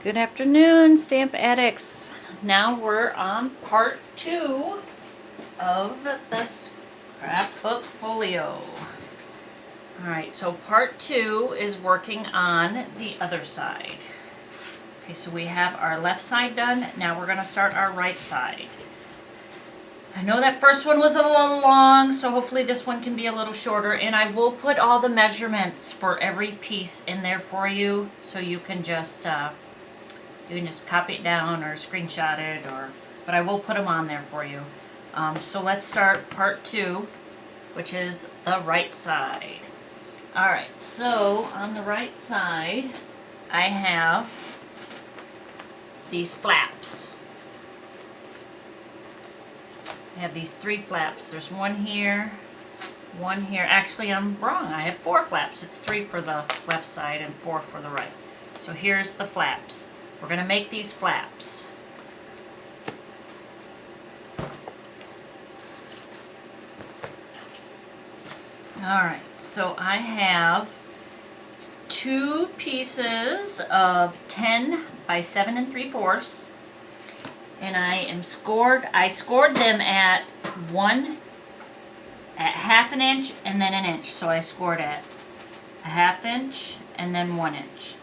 Good afternoon, stamp addicts. Now we're on part 2 of the scrapbook folio. Alright, so part 2 is working on the other side. Okay, so we have our left side done. Now we're going to start our right side. I know that first one was a little long, so hopefully this one can be a little shorter. And I will put all the measurements for every piece in there for you, so you can just copy it down or screenshot it, but I will put them on there for you. So let's start part 2, which is the right side. Alright, so on the right side, I have these flaps. I have these 3 flaps. There's one here, one here. Actually, I'm wrong. I have 4 flaps. It's 3 for the left side and 4 for the right. So here's the flaps. We're going to make these flaps. Alright, so I have 2 pieces of 10 by 7 3/4, and I scored them at half an inch and then an inch. So I scored at a half inch and then 1 inch.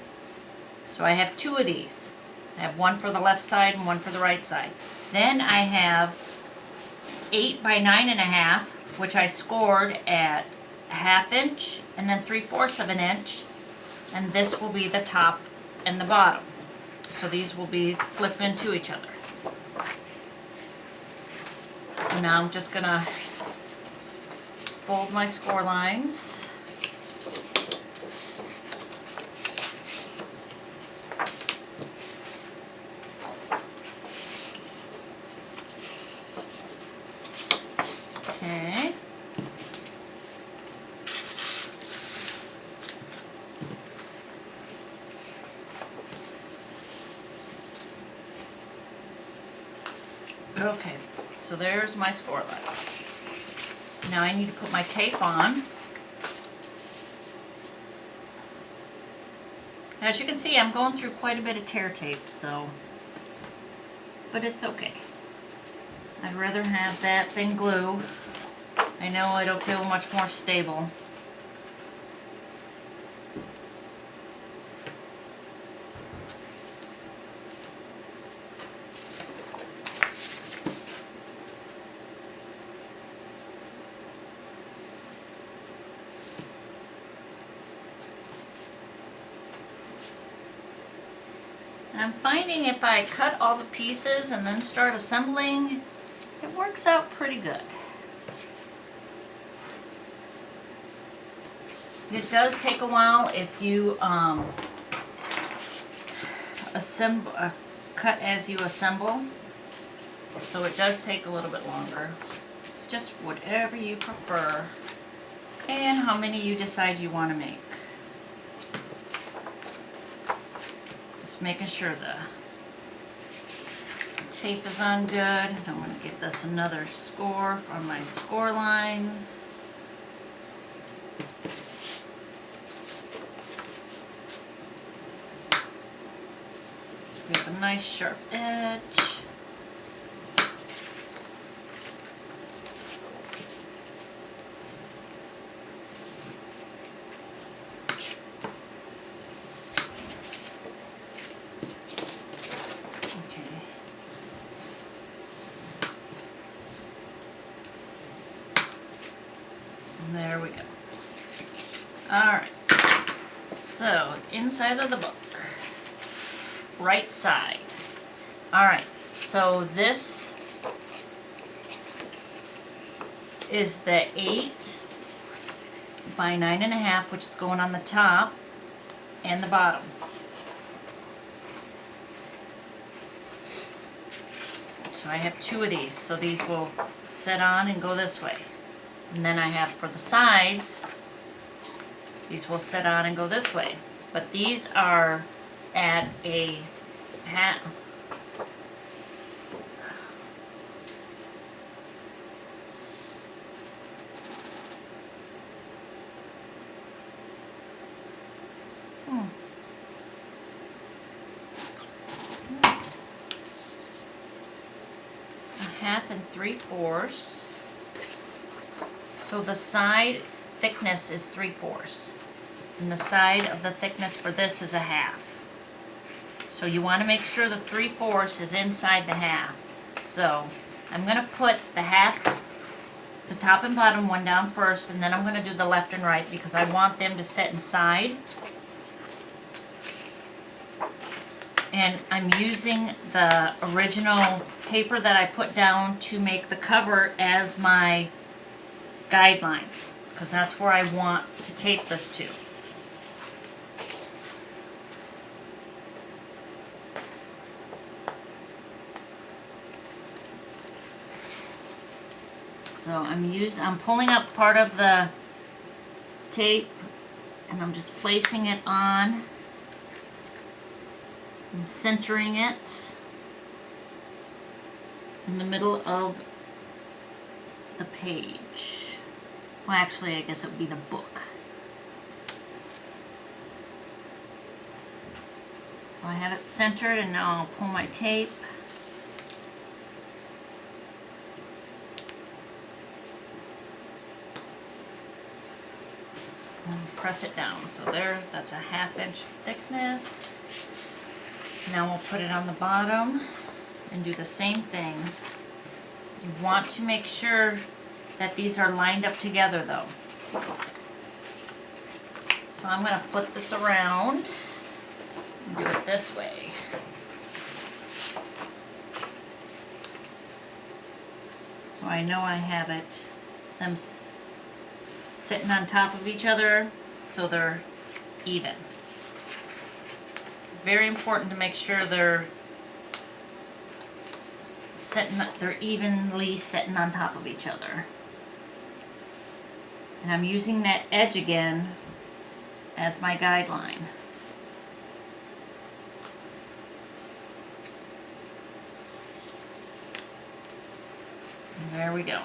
So I have 2 of these. I have one for the left side and one for the right side. Then I have 8 by 9.5, which I scored at a half inch and then 3/4 of an inch. And this will be the top and the bottom. So these will be flipped into each other. So now I'm just gonna fold my score lines. Okay. Okay, so there's my score line. Now I need to put my tape on. As you can see, I'm going through quite a bit of tear tape, but it's okay. I'd rather have that than glue. I know it'll feel much more stable. And I'm finding if I cut all the pieces and then start assembling, it works out pretty good. It does take a while if you cut as you assemble, so it does take a little bit longer. It's just whatever you prefer and how many you decide you want to make. Just making sure the tape is on good. I'm going to give this another score on my score lines. We have a nice sharp edge. There we go. Alright, so inside of the book, right side. Alright, so this is the 8 by 9.5, which is going on the top and the bottom. So I have 2 of these, so these will set on and go this way. And then I have for the sides, these will set on and go this way. But these are at a half. 1/2 and 3/4. So the side thickness is 3/4. And the side of the thickness for this is 1/2. So you want to make sure the 3/4 is inside the 1/2. So I'm going to put the 1/2, the top and bottom one down first, and then I'm going to do the left and right because I want them to sit inside. And I'm using the original paper that I put down to make the cover as my guideline, because that's where I want to tape this to. So I'm pulling up part of the tape and I'm just placing it on. I'm centering it in the middle of the page. Well, actually, I guess it would be the book. So I have it centered, and now I'll pull my tape. And press it down. So there, that's a 1/2 inch thickness. Now we'll put it on the bottom and do the same thing. You want to make sure that these are lined up together though. So I'm going to flip this around and do it this way. So I know I have them sitting on top of each other so they're even. It's very important to make sure they're evenly sitting on top of each other. And I'm using that edge again as my guideline. And there we go.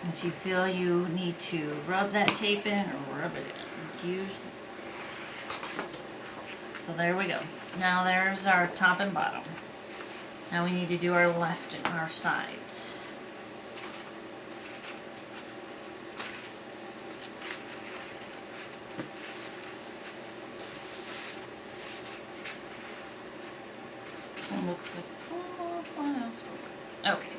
If you feel you need to rub that tape in or rub it in, so there we go. Now there's our top and bottom. Now we need to do our left and our sides. So it looks like it's all fine. Okay.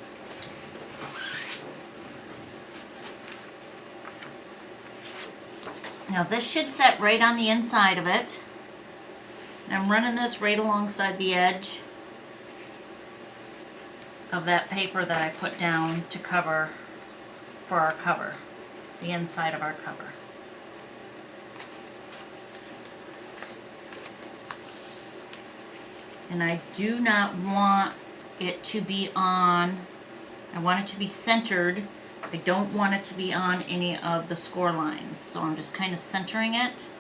Now this should set right on the inside of it. I'm running this right alongside the edge of that paper that I put down to cover for our cover, the inside of our cover. And I do not want it to be on, I want it to be centered. I don't want it to be on any of the score lines. So I'm just kind of centering it.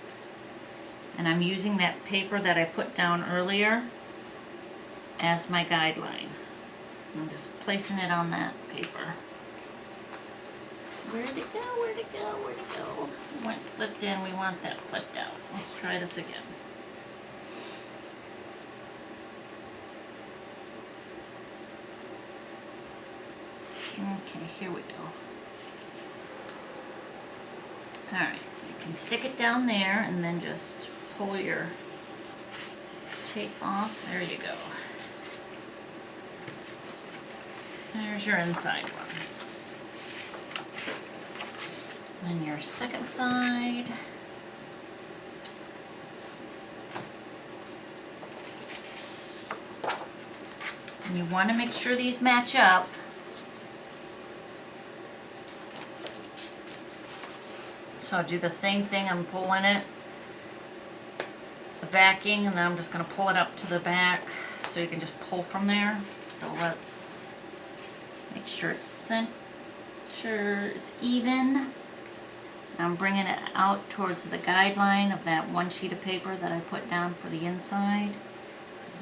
And I'm using that paper that I put down earlier as my guideline. I'm just placing it on that paper. Where'd it go? Where'd it go? Where'd it go? It went flipped in. We want that flipped out. Let's try this again. Okay, here we go. Alright, you can stick it down there and then just pull your tape off. There you go. There's your inside one. Then your second side. And you want to make sure these match up. So I'll do the same thing. I'm pulling it, the backing, and then I'm just going to pull it up to the back so you can just pull from there. So let's make sure it's centered, it's even. Now I'm bringing it out towards the guideline of that one sheet of paper that I put down for the inside.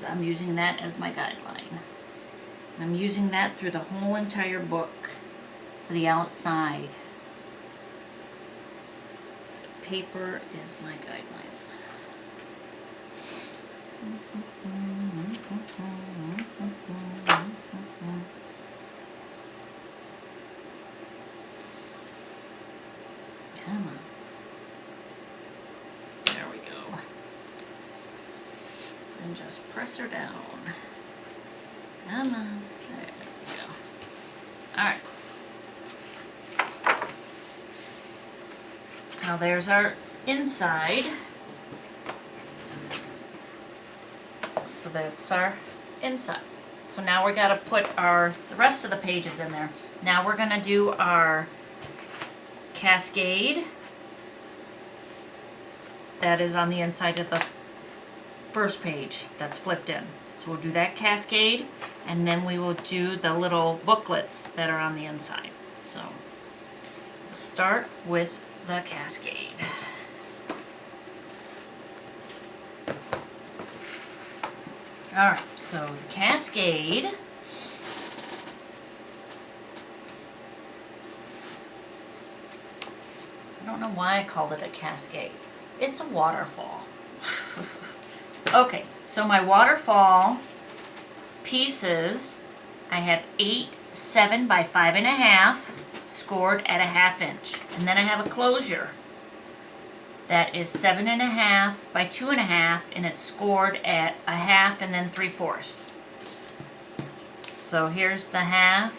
I'm using that as my guideline. I'm using that through the whole entire book for the outside. Paper is my guideline. and just press her down. Come on. There we go. Alright. Now there's our inside. So that's our inside. So now we got to put the rest of the pages in there. Now we're going to do our cascade. That is on the inside of the first page that's flipped in. So we'll do that cascade, and then we will do the little booklets that are on the inside. So we'll start with the cascade. Alright, so the cascade, I don't know why I called it a cascade. It's a waterfall. Okay, so my waterfall pieces, I have 8 7 by 5.5 scored at a 1/2 inch. And then I have a closure that is 7.5 by 2.5, and it's scored at a 1/2 and then 3/4. So here's the 1/2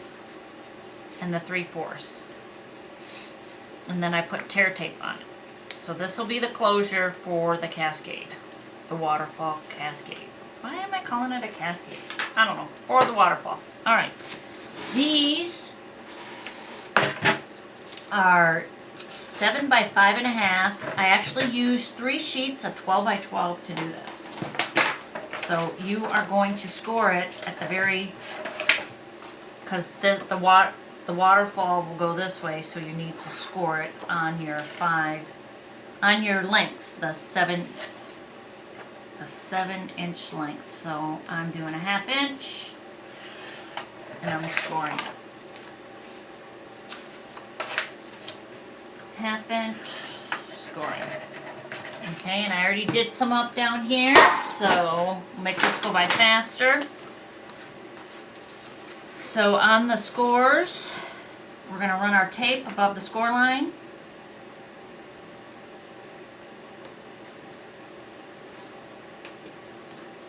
and the 3/4. And then I put tear tape on it. So this will be the closure for the cascade, the waterfall cascade. Why am I calling it a cascade? I don't know. For the waterfall. All right. These are 7 by 5.5. I actually used 3 sheets of 12 by 12 to do this. So you are going to score it at the very, because the waterfall will go this way, so you need to score it on your length, the 7-inch length. So I'm doing a 1/2 inch, and I'm scoring it. 1/2 inch, scoring. Okay, and I already did some up down here, so we'll make this go by faster. So on the scores, we're going to run our tape above the score line.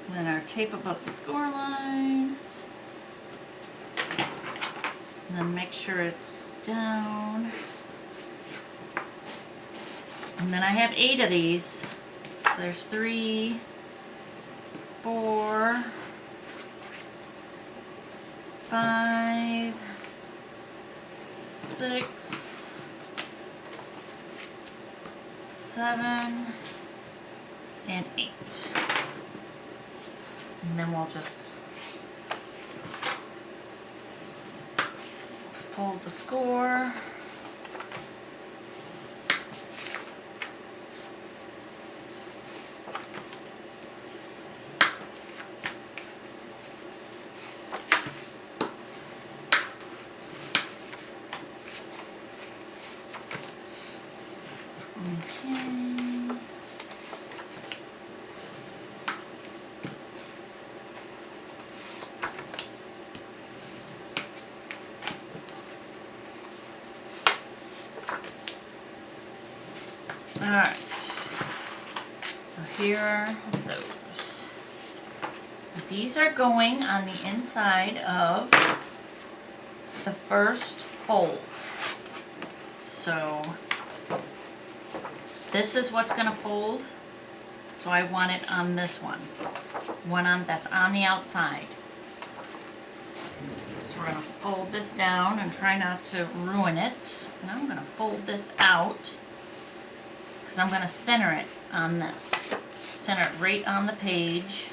And then our tape above the score line. And then make sure it's down. And then I have 8 of these. There's 3, 4, 5, 6, 7, and 8. And then we'll just fold the score. Alright, so here are those. These are going on the inside of the first fold. So this is what's going to fold. So I want it on this one that's on the outside. So we're going to fold this down and try not to ruin it. And I'm going to fold this out, because I'm going to center it on this. Center it right on the page,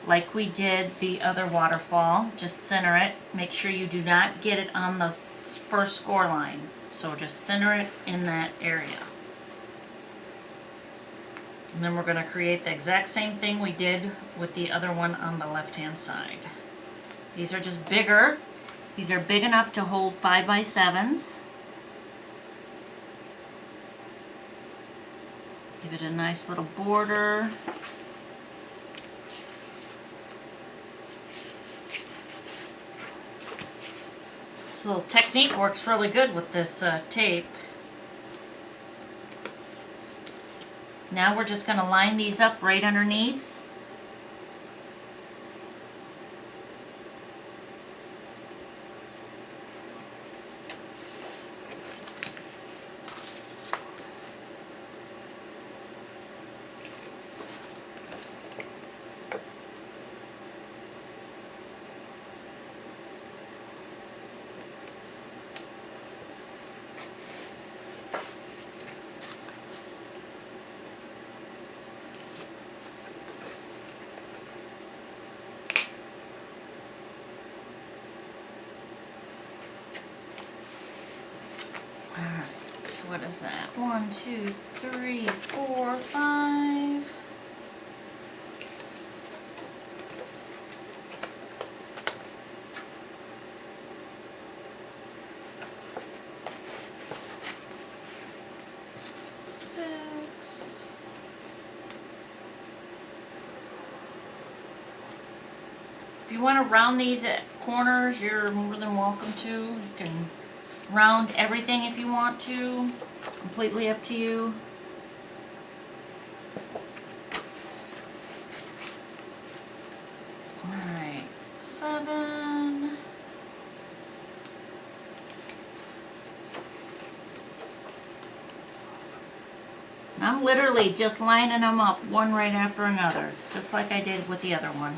like we did the other waterfall. Just center it. Make sure you do not get it on the first score line. So just center it in that area. And then we're going to create the exact same thing we did with the other one on the left-hand side. These are just bigger. These are big enough to hold 5 by 7s. Give it a nice little border. This little technique works really good with this tape. Now we're just going to line these up right underneath is that? 1, 2, 3, 4, 5. If you want to round these at corners, you're more than welcome to. You can round everything if you want to. It's completely up to you. Alright, 7. And I'm literally just lining them up one right after another, just like I did with the other one.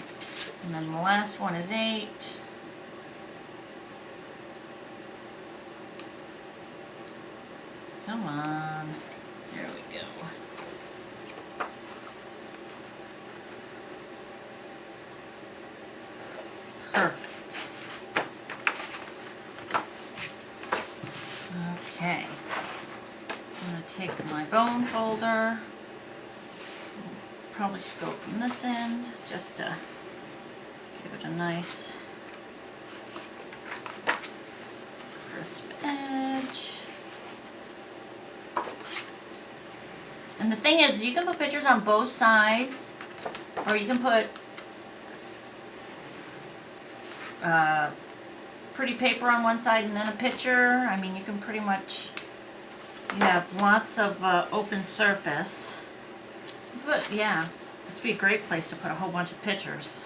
And then the last one is 8. Come on. There we go. Perfect. Okay. I'm going to take my bone folder. Probably should go from this end just to give it a nice crisp edge. And the thing is, you can put pictures on both sides, or you can put pretty paper on one side and then a picture. I mean, you can pretty much, you have lots of open surface. But yeah, this would be a great place to put a whole bunch of pictures.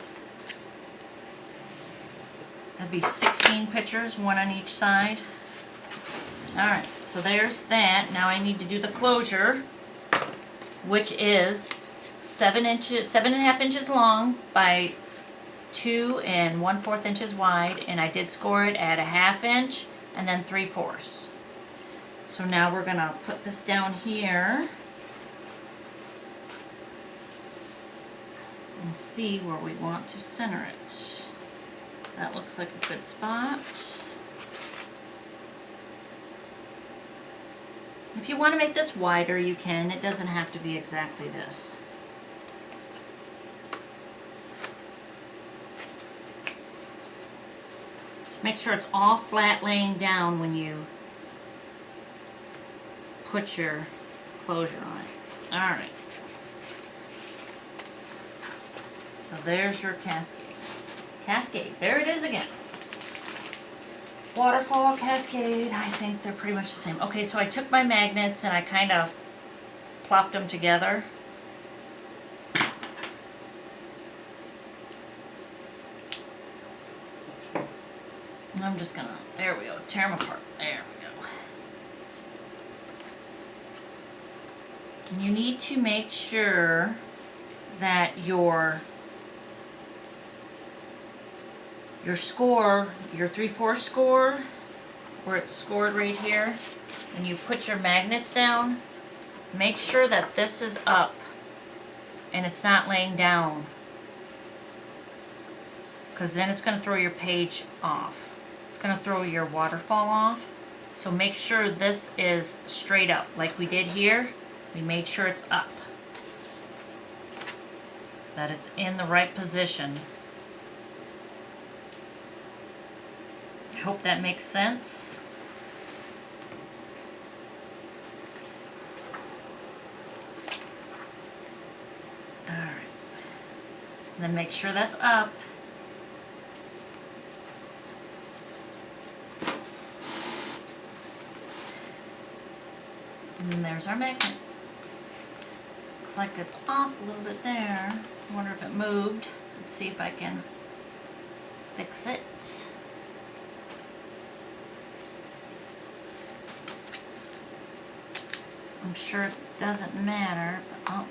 That'd be 16 pictures, one on each side. Alright, so there's that. Now I need to do the closure, which is 7.5 inches long by 2 1/4 inches wide, and I did score it at 1/2 inch and then 3/4. So now we're gonna put this down here and see where we want to center it. That looks like a good spot. If you want to make this wider, you can. It doesn't have to be exactly this. Just make sure it's all flat laying down when you put your closure on it. Alright. So there's your cascade. Cascade. There it is again. Waterfall, cascade. I think they're pretty much the same. Okay, so I took my magnets and I kind of plopped them together. And I'm just gonna, there we go, tear them apart. There we go. And you need to make sure that your score, your 3/4 score, where it's scored right here, and you put your magnets down, make sure that this is up and it's not laying down, because then it's going to throw your page off. It's going to throw your waterfall off. So make sure this is straight up like we did here. We made sure it's up, that it's in the right position. I hope that makes sense. Alright. Then make sure that's up. And then there's our magnet. Looks like it's off a little bit there. I wonder if it moved. Let's see if I can fix it. I'm sure it doesn't matter, but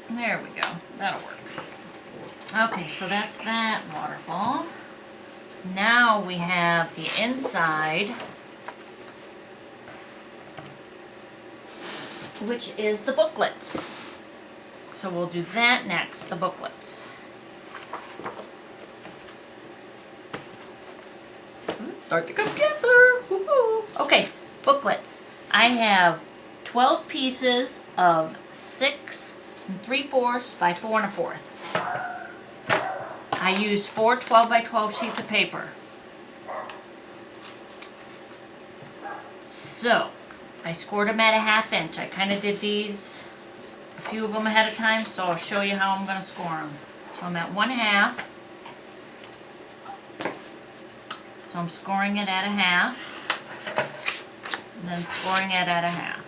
there we go. That'll work. Okay, so that's that waterfall. Now we have the inside, which is the booklets. so we'll do that next, the booklets. Let's start to come together. Woo-hoo. Okay, booklets. I have 12 pieces of 6 3/4 by 4 1/4. I used 4 12 by 12 sheets of paper. So, I scored them at a 1/2 inch. I kind of did these, a few of them ahead of time, so I'll show you how I'm going to score them. So I'm at 1/2. So I'm scoring it at a 1/2. And then scoring it at a 1/2.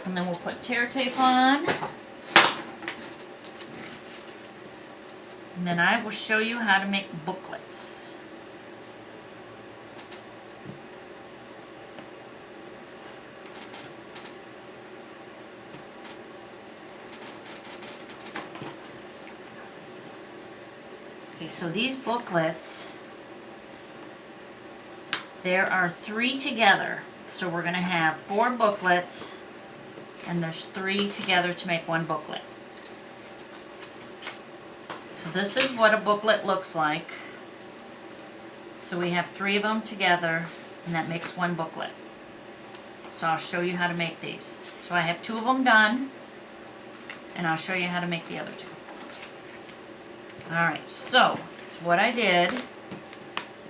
And then we'll put tear tape on. And then I will show you how to make booklets. Okay, so these booklets, there are 3 together. So we're going to have 4 booklets, and there's 3 together to make one booklet. So this is what a booklet looks like. So we have 3 of them together, and that makes one booklet. So I'll show you how to make these. So I have 2 of them done, and I'll show you how to make the other 2. Alright, so what I did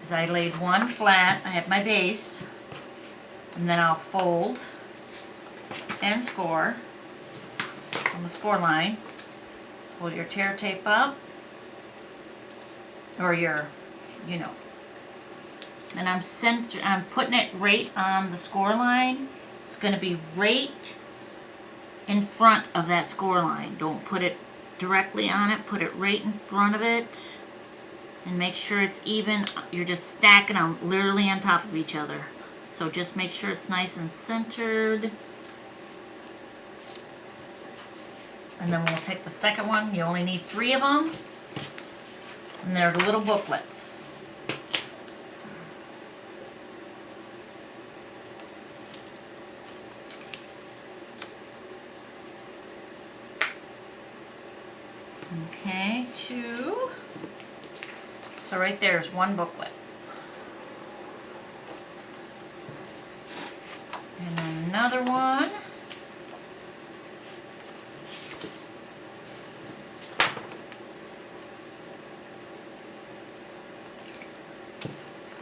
is I laid one flat. I have my base, and then I'll fold and score on the score line. Pull your tear tape up, or your, you know. And I'm putting it right on the score line. It's going to be right in front of that score line. Don't put it directly on it. Put it right in front of it, and make sure it's even. You're just stacking them literally on top of each other. So just make sure it's nice and centered. And then we'll take the second one. You only need 3 of them. And they're little booklets. Okay, 2. So right there is one booklet. And then another one.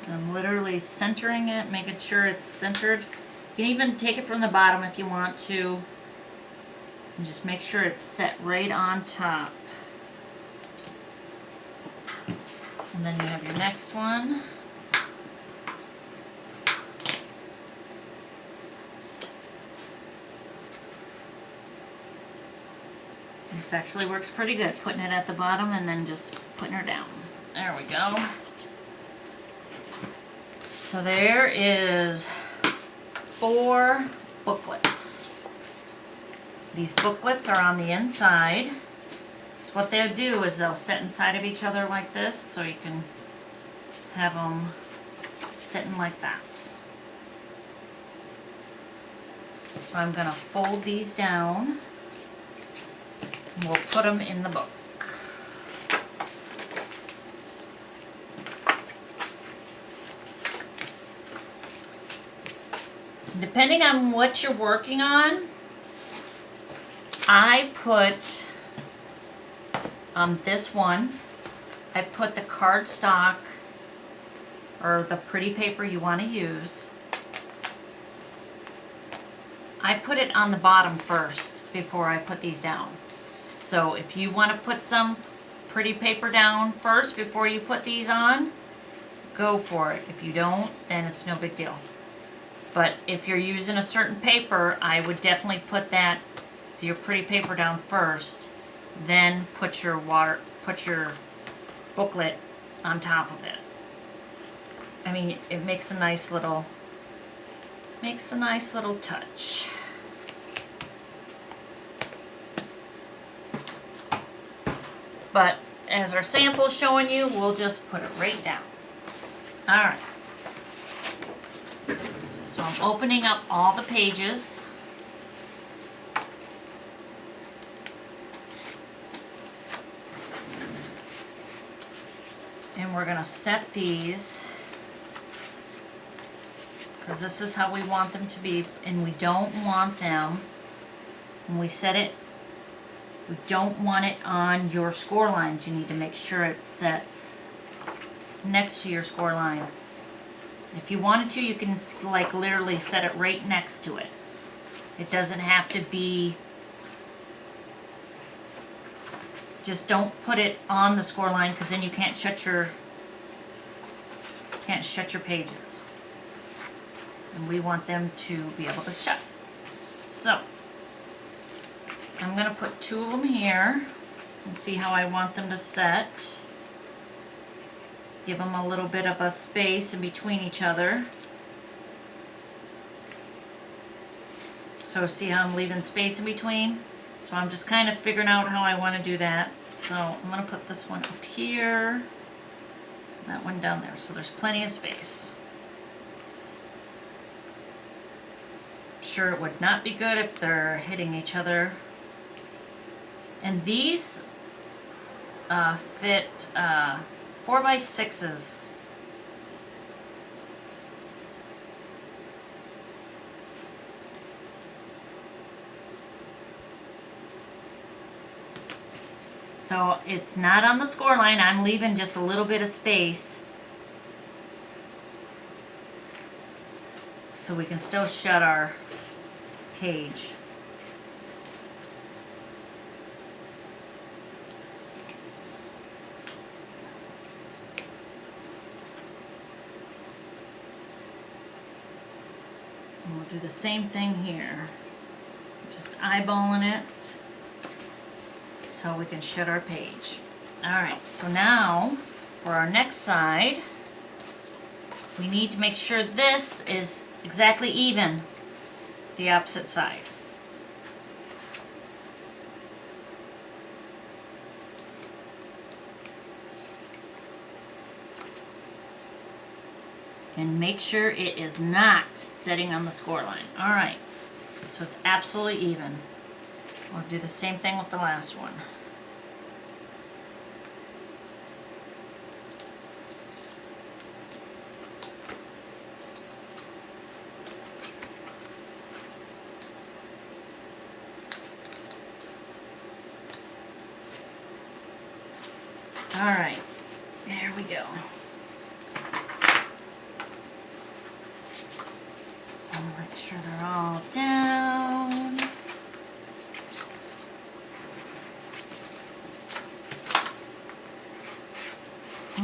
I'm literally centering it, making sure it's centered. You can even take it from the bottom if you want to. And just make sure it's set right on top. And then you have your next one. This actually works pretty good, putting it at the bottom and then just putting her down. There we go. So there is 4 booklets. These booklets are on the inside. So what they'll do is they'll sit inside of each other like this, so you can have them sitting like that. So I'm going to fold these down, and we'll put them in the book. Depending on what you're working on, I put on this one, I put the cardstock or the pretty paper you want to use. I put it on the bottom first before I put these down. So if you want to put some pretty paper down first before you put these on, go for it. If you don't, then it's no big deal. But if you're using a certain paper, I would definitely put your pretty paper down first, then put your booklet on top of it. I mean, it makes a nice little touch. But as our sample is showing you, we'll just put it right down. All right. So I'm opening up all the pages. And we're going to set these, because this is how we want them to be, and we don't want them, when we set it, we don't want it on your score lines. You need to make sure it sets next to your score line. If you wanted to, you can like literally set it right next to it. It doesn't have to be, just don't put it on the score line, because then you can't shut your pages. And we want them to be able to shut. So I'm going to put 2 of them here and see how I want them to set. Give them a little bit of a space in between each other. So see how I'm leaving space in between? So I'm just kind of figuring out how I want to do that. So I'm going to put this one up here, that one down there, so there's plenty of space. I'm sure it would not be good if they're hitting each other. And these fit 4x6s. So it's not on the score line. I'm leaving just a little bit of space so we can still shut our page. And we'll do the same thing here. Just eyeballing it so we can shut our page. Alright, so now for our next side, we need to make sure this is exactly even with the opposite side. And make sure it is not sitting on the score line. Alright, so it's absolutely even. We'll do the same thing with the last one. All right, there we go. I'll make sure they're all down.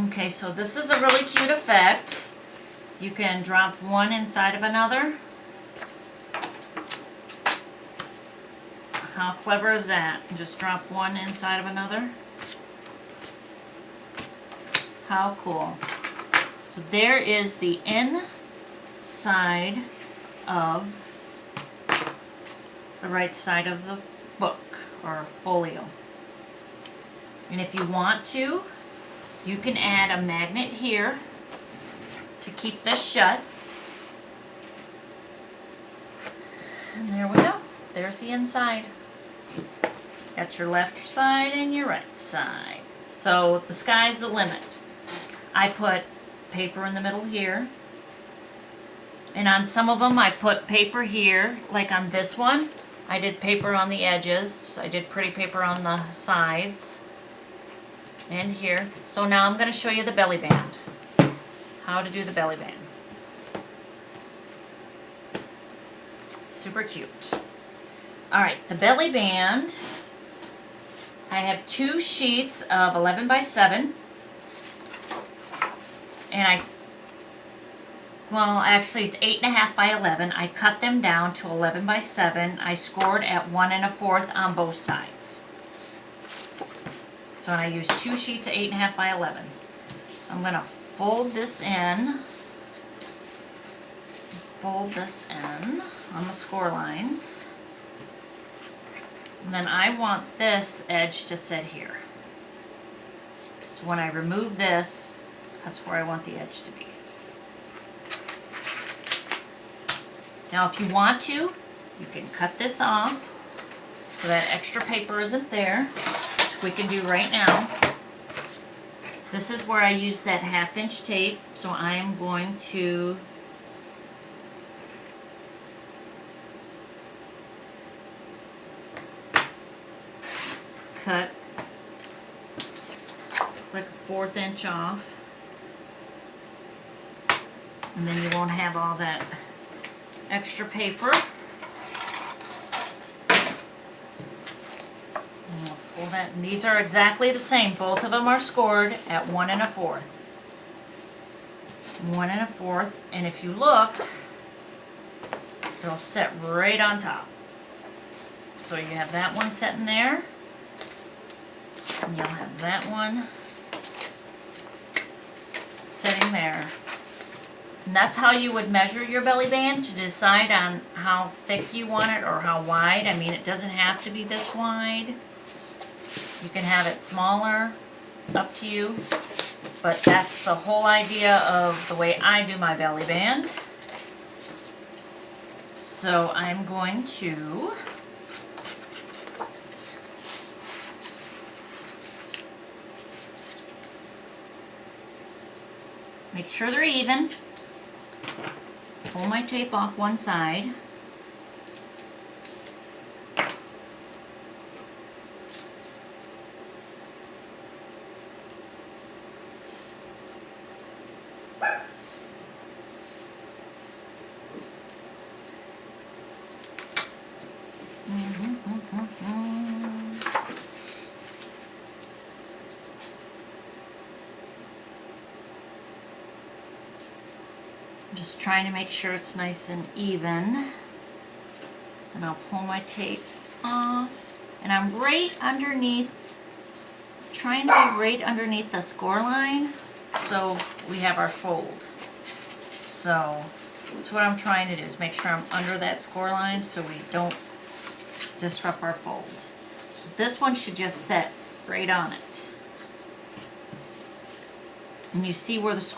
Okay, so this is a really cute effect. You can drop one inside of another. How clever is that? Just drop one inside of another. How cool. So there is the inside of the right side of the book or folio. And if you want to, you can add a magnet here to keep this shut. And there we go. There's the inside. Got your left side and your right side. So the sky's the limit. I put paper in the middle here. And on some of them I put paper here, like on this one. I did paper on the edges. I did pretty paper on the sides. And here. So now I'm going to show you the belly band. How to do the belly band. Super cute. Alright, the belly band. I have 2 sheets of 11 by 7. And well, actually it's 8.5 by 11. I cut them down to 11 by 7. I scored at 1 1/4 on both sides. So I used 2 sheets of 8.5 by 11. So I'm going to fold this in on the score lines. And then I want this edge to sit here. So when I remove this, that's where I want the edge to be. Now if you want to, you can cut this off so that extra paper isn't there, which we can do right now. This is where I use that 1/2 inch tape, so I am going to cut, it's like a 1/4 inch off, and then you won't have all that extra paper. And I'll pull that, and these are exactly the same. Both of them are scored at 1 1/4. 1 1/4, and if you look, it'll set right on top. So you have that one sitting there, and you'll have that one sitting there. And that's how you would measure your belly band to decide on how thick you want it or how wide. I mean, it doesn't have to be this wide. You can have it smaller, it's up to you. But that's the whole idea of the way I do my belly band. So I'm going to make sure they're even. Pull my tape off one side. Just trying to make sure it's nice and even. And I'll pull my tape off. And I'm right underneath, trying to be right underneath the score line so we have our fold. So that's what I'm trying to do, is make sure I'm under that score line so we don't disrupt our fold. So this one should just set right on it. And you see where the score